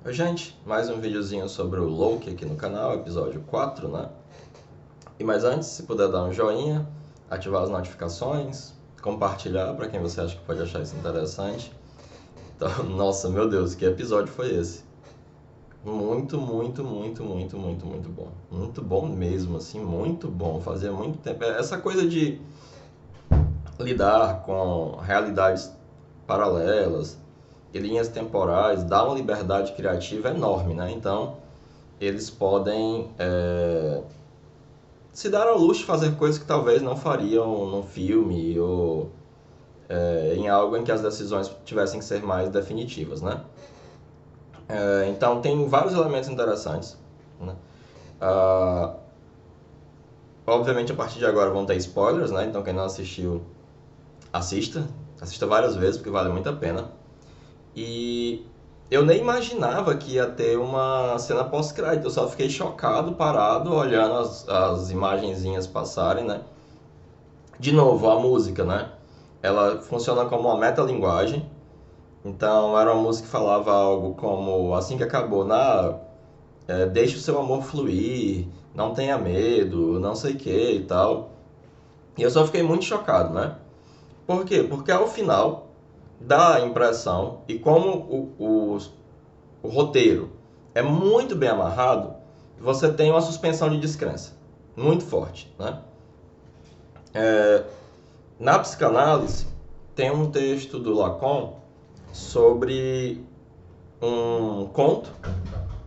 Oi, gente, mais um videozinho sobre o Loki aqui no canal, episódio 4, né? E mais antes, se puder dar um joinha, ativar as notificações, compartilhar para quem você acha que pode achar isso interessante. Então, nossa, meu Deus, que episódio foi esse? Muito bom. Muito bom mesmo, assim, muito bom. Fazia muito tempo. Essa coisa de lidar com realidades paralelas e linhas temporais dá uma liberdade criativa enorme, né? Então, eles podem se dar ao luxo de fazer coisas que talvez não fariam num filme ou em algo em que as decisões tivessem que ser mais definitivas, né? Então tem vários elementos interessantes, né? Ah, obviamente a partir de agora vão ter spoilers, né? Então quem não assistiu, assista várias vezes porque vale muito a pena. E eu nem imaginava que ia ter uma cena pós-crédito, eu só fiquei chocado, parado, olhando as imagenzinhas passarem, né? De novo, a música, né? Ela funciona como uma metalinguagem. Então, era uma música que falava algo como assim que acabou, deixe o seu amor fluir, não tenha medo, não sei o que e tal. E eu só fiquei muito chocado, né? Por quê? Porque ao final dá a impressão, e como o roteiro é muito bem amarrado, você tem uma suspensão de descrença muito forte, né? Na psicanálise, tem um texto do Lacan sobre um conto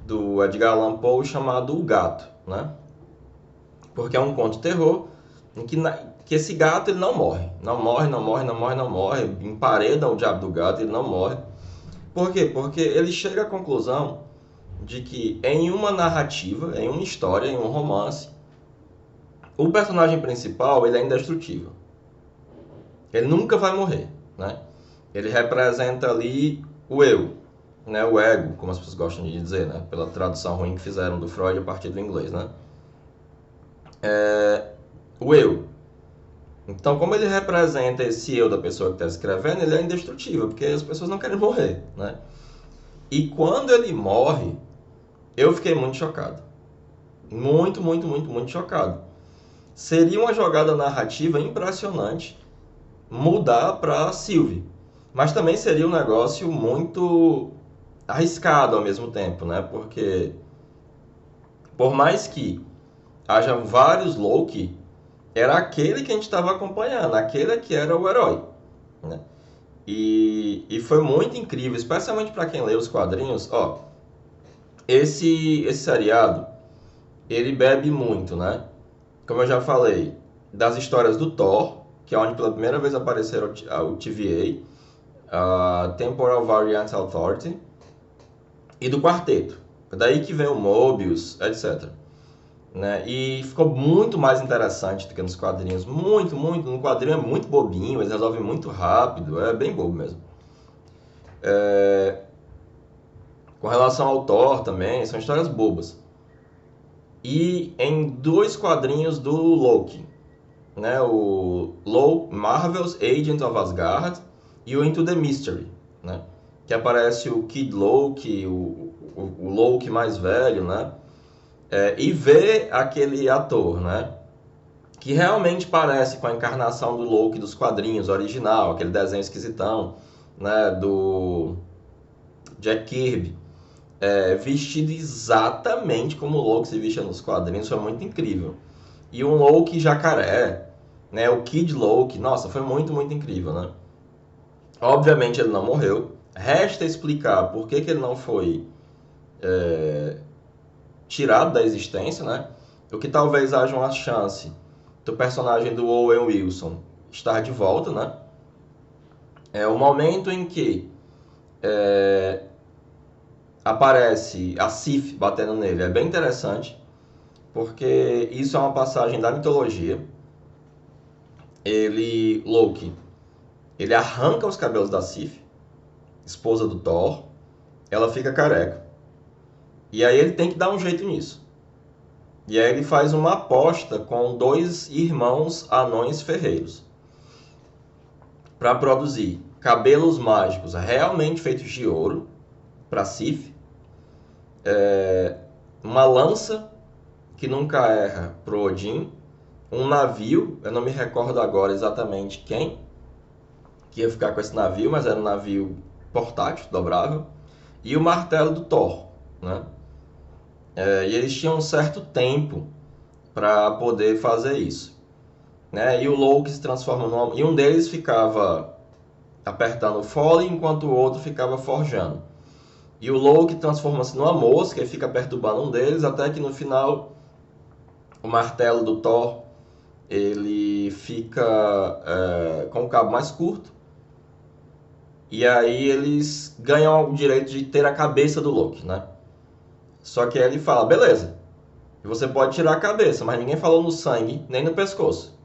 do Edgar Allan Poe chamado O Gato, né? Porque é um conto de terror em que esse gato ele não morre. Não morre. Emparedam o diabo do gato e ele não morre. Por quê? Porque ele chega à conclusão de que em uma narrativa, em uma história, em um romance, o personagem principal ele é indestrutível. Ele nunca vai morrer, né? Ele representa ali o eu, né? O ego, como as pessoas gostam de dizer, né? Pela tradução ruim que fizeram do Freud a partir do inglês, né? O eu. Então, como ele representa esse eu da pessoa que está escrevendo, ele é indestrutível, porque as pessoas não querem morrer, né? E quando ele morre, eu fiquei muito chocado. Muito chocado. Seria uma jogada narrativa impressionante mudar para Sylvie. Mas também seria um negócio muito arriscado ao mesmo tempo, né? Porque por mais que haja vários Loki, era aquele que a gente estava acompanhando, aquele que era o herói, né? E foi muito incrível, especialmente para quem lê os quadrinhos. Ó, esse seriado, ele bebe muito, né? Como eu já falei, das histórias do Thor, que é onde pela primeira vez apareceram o TVA, a Temporal Variance Authority, e do Quarteto. Daí que vem o Mobius, etc. Né? E ficou muito mais interessante do que nos quadrinhos. Muito. No quadrinho é muito bobinho, eles resolvem muito rápido, é bem bobo mesmo. Com relação ao Thor também, são histórias bobas. E em dois quadrinhos do Loki, né? O Marvel's Agents of Asgard e o Into the Mystery, né? Que aparece o Kid Loki, o Loki mais velho, né? E vê aquele ator, né? Que realmente parece com a encarnação do Loki dos quadrinhos original, aquele desenho esquisitão, né? Do Jack Kirby. Vestido exatamente como o Loki se vestia nos quadrinhos, foi muito incrível. E um Loki jacaré, né? O Kid Loki, nossa, foi muito incrível, né? Obviamente ele não morreu. Resta explicar por que ele não foi tirado da existência, né? O que talvez haja uma chance do personagem do Owen Wilson estar de volta, né? É o momento em que aparece a Sif batendo nele. É bem interessante, porque isso é uma passagem da mitologia. Loki, ele arranca os cabelos da Sif, esposa do Thor, ela fica careca. E aí ele tem que dar um jeito nisso. E aí ele faz uma aposta com dois irmãos anões ferreiros para produzir cabelos mágicos realmente feitos de ouro para Sif uma lança que nunca erra pro Odin, um navio, eu não me recordo agora exatamente quem que ia ficar com esse navio, mas era um navio portátil, dobrável, e o martelo do Thor, né? E eles tinham um certo tempo para poder fazer isso, né? E o Loki se transforma num... E um deles ficava apertando o fole, enquanto o outro ficava forjando. E o Loki transforma-se numa mosca e fica perturbando um deles, até que no final o martelo do Thor ele fica com o cabo mais curto. E aí eles ganham o direito de ter a cabeça do Loki, né? Só que aí ele fala, beleza, você pode tirar a cabeça, mas ninguém falou no sangue, nem no pescoço.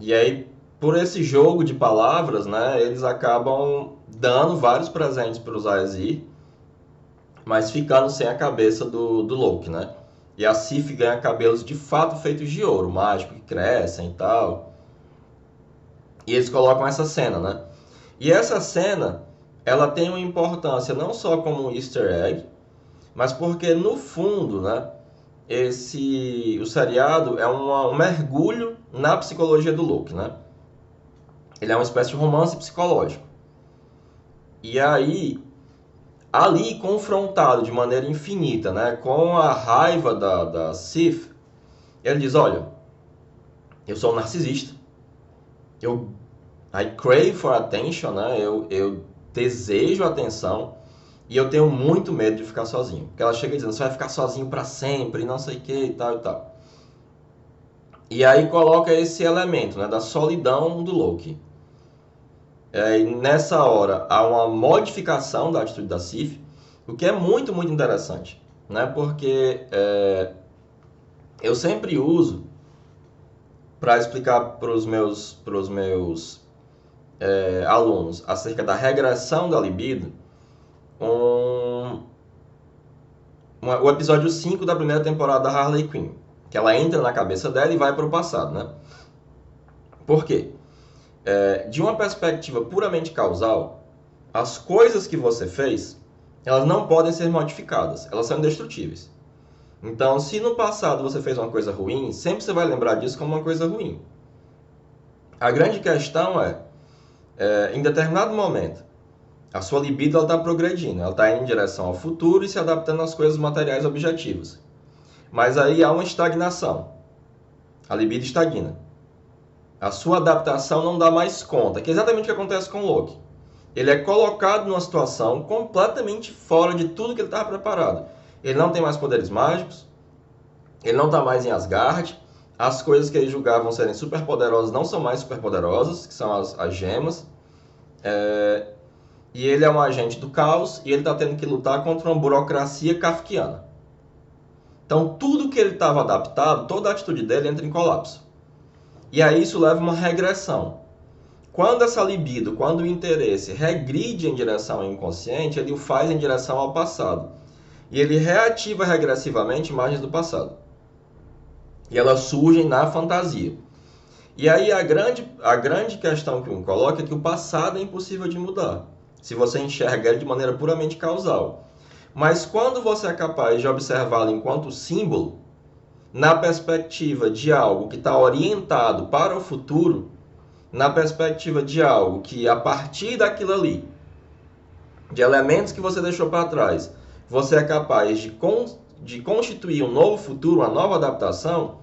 E aí, por esse jogo de palavras, né, eles acabam dando vários presentes para os Aesir, mas ficando sem a cabeça do Loki, né? E a Sif ganha cabelos de fato feitos de ouro, mágico, que crescem e tal. E eles colocam essa cena, né? E essa cena, ela tem uma importância não só como um easter egg, mas porque no fundo, né, o seriado é um mergulho na psicologia do Loki, né? Ele é uma espécie de romance psicológico. E aí, ali confrontado de maneira infinita, né, com a raiva da Sif, ele diz, olha, eu sou um narcisista, I crave for attention, né, eu desejo atenção, e eu tenho muito medo de ficar sozinho. Porque ela chega dizendo, você vai ficar sozinho para sempre, não sei o que e tal e tal. E aí coloca esse elemento, né, da solidão do Loki. E nessa hora há uma modificação da atitude da Sif, o que é muito, muito interessante. Né, porque eu sempre uso para explicar para os meus alunos acerca da regressão da libido, o episódio 5 da primeira temporada da Harley Quinn, que ela entra na cabeça dela e vai para o passado, né? Por quê? De uma perspectiva puramente causal, as coisas que você fez, elas não podem ser modificadas, elas são indestrutíveis. Então, se no passado você fez uma coisa ruim, sempre você vai lembrar disso como uma coisa ruim. A grande questão em determinado momento, a sua libido está progredindo, ela está indo em direção ao futuro e se adaptando às coisas materiais objetivas. Mas aí há uma estagnação. A libido estagna. A sua adaptação não dá mais conta, que é exatamente o que acontece com o Loki. Ele é colocado numa situação completamente fora de tudo que ele estava preparado. Ele não tem mais poderes mágicos, ele não está mais em Asgard, as coisas que ele julgavam serem superpoderosas não são mais superpoderosas, que são as gemas. E ele é um agente do caos e ele está tendo que lutar contra uma burocracia kafkiana. Então, tudo que ele estava adaptado, toda a atitude dele entra em colapso. E aí isso leva a uma regressão. Quando essa libido, quando o interesse regride em direção ao inconsciente, ele o faz em direção ao passado. E ele reativa regressivamente imagens do passado. E elas surgem na fantasia. E aí a grande questão que me coloca é que o passado é impossível de mudar, se você enxerga ele de maneira puramente causal. Mas quando você é capaz de observá-lo enquanto símbolo, na perspectiva de algo que está orientado para o futuro, na perspectiva de algo que, a partir daquilo ali, de elementos que você deixou para trás, você é capaz de constituir um novo futuro, uma nova adaptação,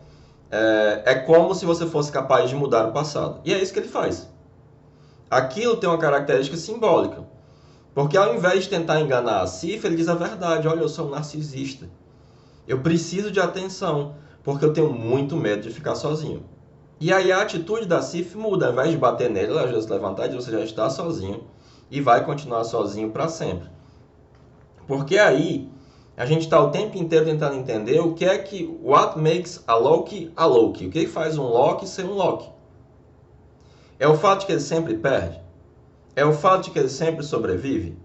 é como se você fosse capaz de mudar o passado. E é isso que ele faz. Aquilo tem uma característica simbólica. Porque ao invés de tentar enganar a Sif, ele diz a verdade. Olha, eu sou um narcisista. Eu preciso de atenção, porque eu tenho muito medo de ficar sozinho. E aí a atitude da Sif muda. Ao invés de bater nele, ela já se levantar e diz, você já está sozinho e vai continuar sozinho para sempre. Porque aí a gente está o tempo inteiro tentando entender o que é que... What makes a Loki a Loki? O que faz um Loki ser um Loki? É o fato de que ele sempre perde? É o fato de que ele sempre sobrevive?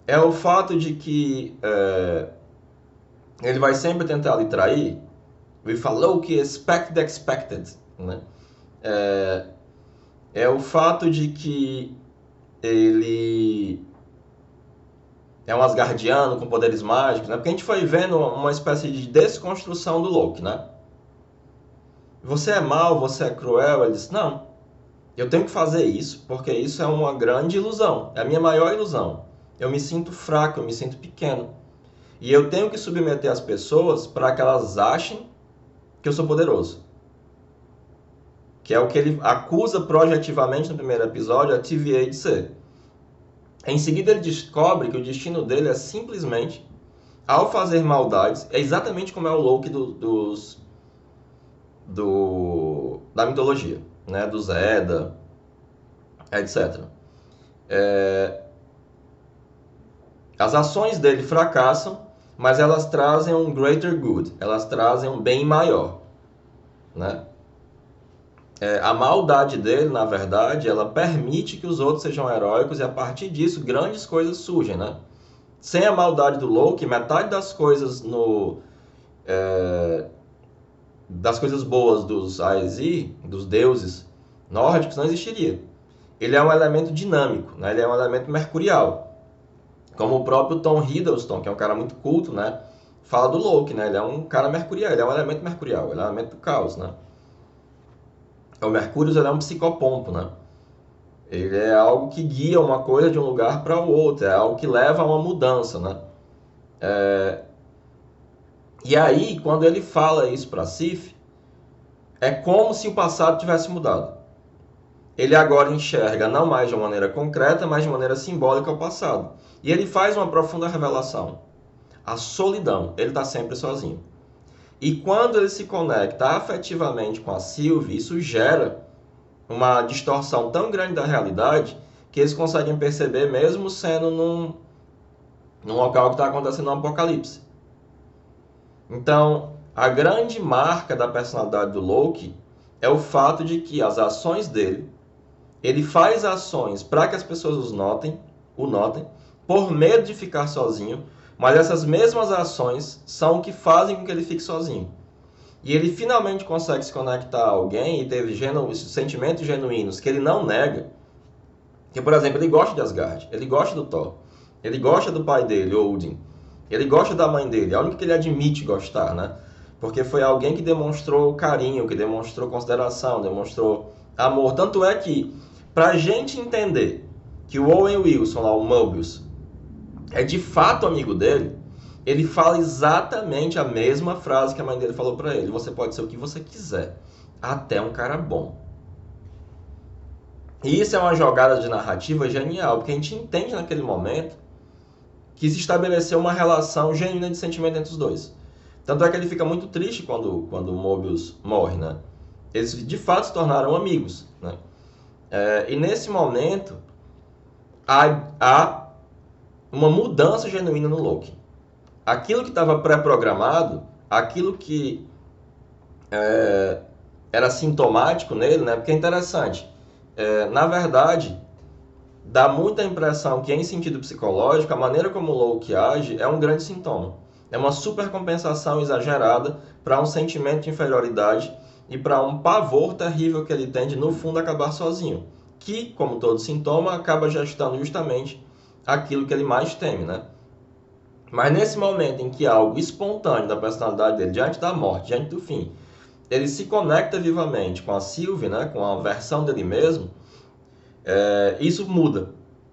É o fato de que ele vai sempre tentar lhe trair? With a Loki expect the expected. Né? É o fato de que ele é um asgardiano com poderes mágicos, né? Porque a gente foi vendo uma espécie de desconstrução do Loki, né? Você é mau, você é cruel. Ele disse, não, eu tenho que fazer isso, porque isso é uma grande ilusão, é a minha maior ilusão. Eu me sinto fraco, eu me sinto pequeno. E eu tenho que submeter as pessoas para que elas achem que eu sou poderoso. Que é o que ele acusa projetivamente no primeiro episódio a TVA de ser. Em seguida ele descobre que o destino dele é simplesmente, ao fazer maldades, é exatamente como é o Loki da mitologia, né? Do Zeda, etc. As ações dele fracassam, mas elas trazem um greater good, elas trazem um bem maior, né? A maldade dele, na verdade, ela permite que os outros sejam heróicos e a partir disso grandes coisas surgem, né? Sem a maldade do Loki, metade das coisas das coisas boas dos Aesir, dos deuses nórdicos, não existiria. Ele é um elemento dinâmico, né? Ele é um elemento mercurial. Como o próprio Tom Hiddleston, que é um cara muito culto, né? Fala do Loki, né? Ele é um cara mercurial, ele é um elemento mercurial, ele é um elemento do caos, né? O Mercúrio ele é um psicopompo, né? Ele é algo que guia uma coisa de um lugar para o outro, é algo que leva a uma mudança, né? E aí, quando ele fala isso para Sif, é como se o passado tivesse mudado. Ele agora enxerga não mais de uma maneira concreta, mas de maneira simbólica o passado. E ele faz uma profunda revelação. A solidão, ele está sempre sozinho. E quando ele se conecta afetivamente com a Sylvie, isso gera uma distorção tão grande da realidade que eles conseguem perceber mesmo sendo num local que está acontecendo um apocalipse. Então, a grande marca da personalidade do Loki é o fato de que as ações dele, ele faz ações para que as pessoas o notem, por medo de ficar sozinho, mas essas mesmas ações são o que fazem com que ele fique sozinho. E ele finalmente consegue se conectar a alguém e teve sentimentos genuínos que ele não nega. Que, por exemplo, ele gosta de Asgard, ele gosta do Thor, ele gosta do pai dele, Odin, ele gosta da mãe dele, é a única que ele admite gostar, né? Porque foi alguém que demonstrou carinho, que demonstrou consideração, demonstrou amor. Tanto é que, pra gente entender que o Owen Wilson, lá, o Mobius, é de fato amigo dele, ele fala exatamente a mesma frase que a mãe dele falou pra ele. Você pode ser o que você quiser, até um cara bom. E isso é uma jogada de narrativa genial, porque a gente entende naquele momento que se estabeleceu uma relação genuína de sentimento entre os dois. Tanto é que ele fica muito triste quando o Mobius morre, né? Eles de fato se tornaram amigos, né? E nesse momento há uma mudança genuína no Loki. Aquilo que estava pré-programado, aquilo que era sintomático nele, né? Porque é interessante. Na verdade, dá muita impressão que, em sentido psicológico, a maneira como o Loki age é um grande sintoma. É uma supercompensação exagerada para um sentimento de inferioridade e para um pavor terrível que ele tem de, no fundo, acabar sozinho. Que, como todo sintoma, acaba gestando justamente aquilo que ele mais teme, né? Mas nesse momento em que algo espontâneo da personalidade dele, diante da morte, diante do fim, ele se conecta vivamente com a Sylvie, né, com a versão dele mesmo, isso muda.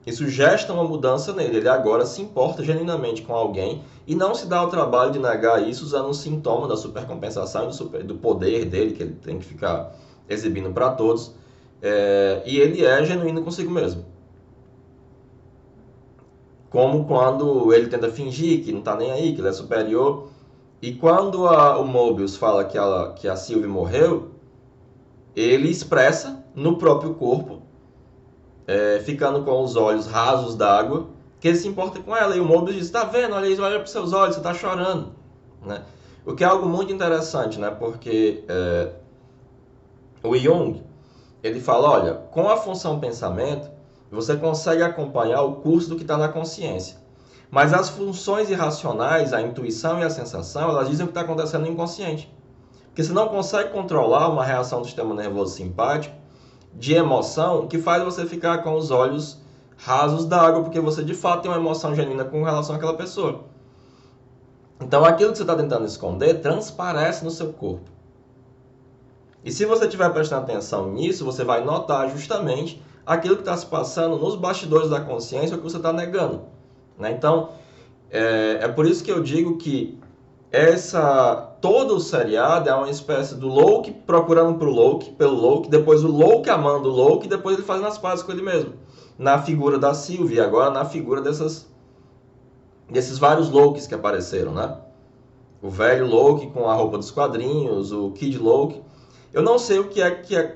Isso gesta uma mudança nele. Ele agora se importa genuinamente com alguém e não se dá o trabalho de negar isso usando um sintoma da supercompensação e do poder dele, que ele tem que ficar exibindo para todos. E ele é genuíno consigo mesmo. Como quando ele tenta fingir que não está nem aí, que ele é superior. E quando o Mobius fala que a Sylvie morreu, ele expressa no próprio corpo, ficando com os olhos rasos d'água, que ele se importa com ela. E o Mobius diz, tá vendo, olha para os seus olhos, você está chorando. Né? O que é algo muito interessante, né? Porque o Jung, ele fala, olha, com a função pensamento, você consegue acompanhar o curso do que está na consciência. Mas as funções irracionais, a intuição e a sensação, elas dizem o que está acontecendo no inconsciente. Porque você não consegue controlar uma reação do sistema nervoso simpático de emoção que faz você ficar com os olhos rasos d'água, porque você de fato tem uma emoção genuína com relação àquela pessoa. Então aquilo que você está tentando esconder transparece no seu corpo. E se você estiver prestando atenção nisso, você vai notar justamente aquilo que está se passando nos bastidores da consciência, o que você está negando. Né? Então, é por isso que eu digo que todo o seriado é uma espécie do Loki procurando pelo Loki, depois o Loki amando o Loki, depois ele fazendo as pazes com ele mesmo. Na figura da Sylvie, agora na figura desses vários Lokis que apareceram, né? O velho Loki com a roupa dos quadrinhos, o Kid Loki. Eu não sei o que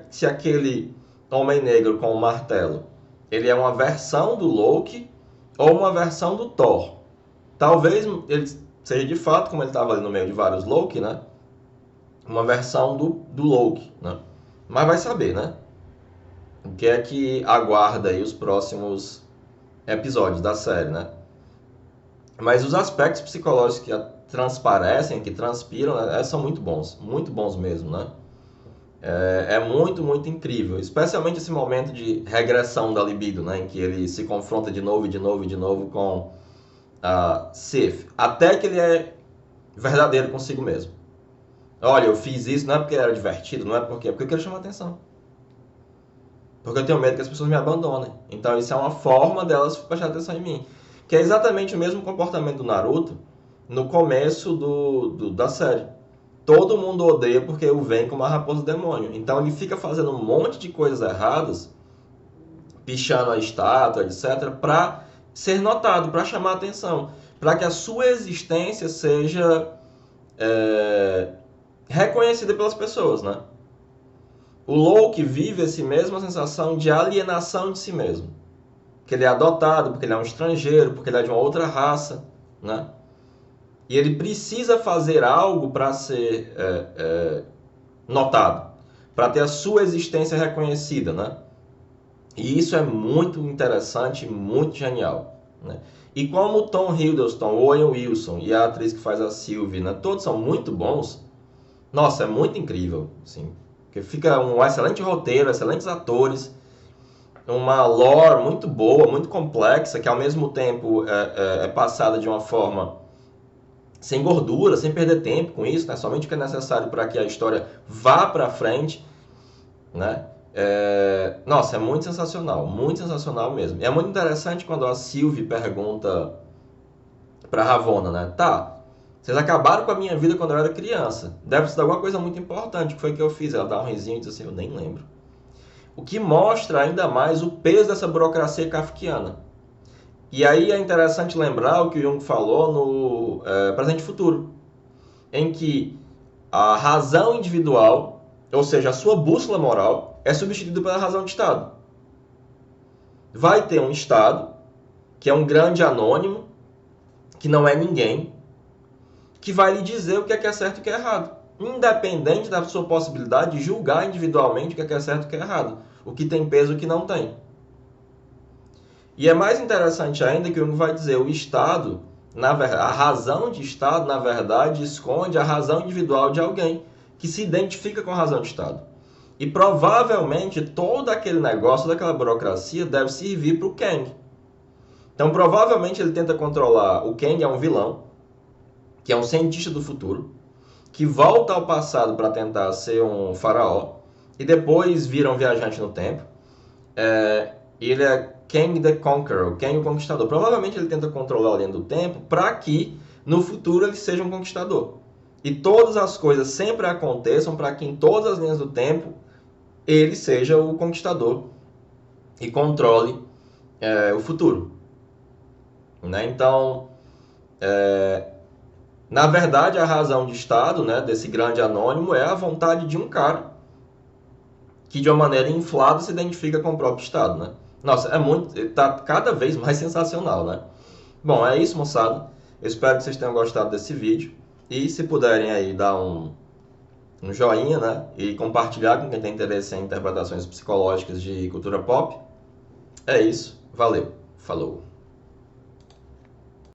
se aquele Homem Negro com o martelo, ele é uma versão do Loki ou uma versão do Thor. Talvez ele seja de fato, como ele estava ali no meio de vários Loki, né? Uma versão do Loki, né? Mas vai saber, né? O que é que aguarda aí os próximos episódios da série, né? Mas os aspectos psicológicos que transparecem, que transpiram, né, são muito bons mesmo, né? É muito, muito incrível, especialmente esse momento de regressão da libido, né? Em que ele se confronta de novo e de novo e de novo com a Sif, até que ele é verdadeiro consigo mesmo. Olha, eu fiz isso não é porque era divertido, não é porque eu quero chamar atenção. Porque eu tenho medo que as pessoas me abandonem. Então isso é uma forma delas prestarem atenção em mim. Que é exatamente o mesmo comportamento do Naruto no começo da série. Todo mundo odeia porque o vem como uma raposa demônio. Então ele fica fazendo um monte de coisas erradas, pichando a estátua, etc., para ser notado, para chamar atenção. Para que a sua existência seja reconhecida pelas pessoas, né? O Loki vive essa mesma sensação de alienação de si mesmo. Porque ele é adotado, porque ele é um estrangeiro, porque ele é de uma outra raça, né? E ele precisa fazer algo para ser notado, para ter a sua existência reconhecida, né? E isso é muito interessante, muito genial, né? E como o Tom Hiddleston, o Owen Wilson e a atriz que faz a Sylvie, né, todos são muito bons, nossa, é muito incrível, assim. Porque fica um excelente roteiro, excelentes atores, uma lore muito boa, muito complexa, que ao mesmo tempo é passada de uma forma sem gordura, sem perder tempo com isso, né? Somente o que é necessário para que a história vá para frente, né? Nossa, é muito sensacional mesmo. E é muito interessante quando a Sylvie pergunta para Ravonna, né? Tá, vocês acabaram com a minha vida quando eu era criança. Deve ser alguma coisa muito importante. O que foi que eu fiz? Ela dá um risinho e diz assim, eu nem lembro. O que mostra ainda mais o peso dessa burocracia kafkiana. E aí é interessante lembrar o que o Jung falou no Presente e Futuro, em que a razão individual, ou seja, a sua bússola moral, é substituída pela razão de Estado. Vai ter um Estado, que é um grande anônimo, que não é ninguém, que vai lhe dizer o que é certo e o que é errado, independente da sua possibilidade de julgar individualmente o que é certo e o que é errado, o que tem peso e o que não tem. E é mais interessante ainda que o Jung vai dizer, o Estado, a razão de Estado, na verdade, esconde a razão individual de alguém que se identifica com a razão de Estado. E provavelmente todo aquele negócio, toda aquela burocracia deve servir para o Kang. Então provavelmente ele tenta controlar, o Kang é um vilão, que é um cientista do futuro, que volta ao passado para tentar ser um faraó, e depois vira um viajante no tempo. Ele é Kang the Conqueror, Kang o Conquistador. Provavelmente ele tenta controlar a linha do tempo para que no futuro ele seja um conquistador. E todas as coisas sempre aconteçam para que em todas as linhas do tempo ele seja o conquistador e controle o futuro. Né? Então, na verdade, a razão de Estado, né, desse grande anônimo é a vontade de um cara que de uma maneira inflada se identifica com o próprio Estado, né? Nossa, tá cada vez mais sensacional, né? Bom, é isso, moçada. Eu espero que vocês tenham gostado desse vídeo. E se puderem aí dar um joinha, né? E compartilhar com quem tem interesse em interpretações psicológicas de cultura pop. É isso. Valeu. Falou.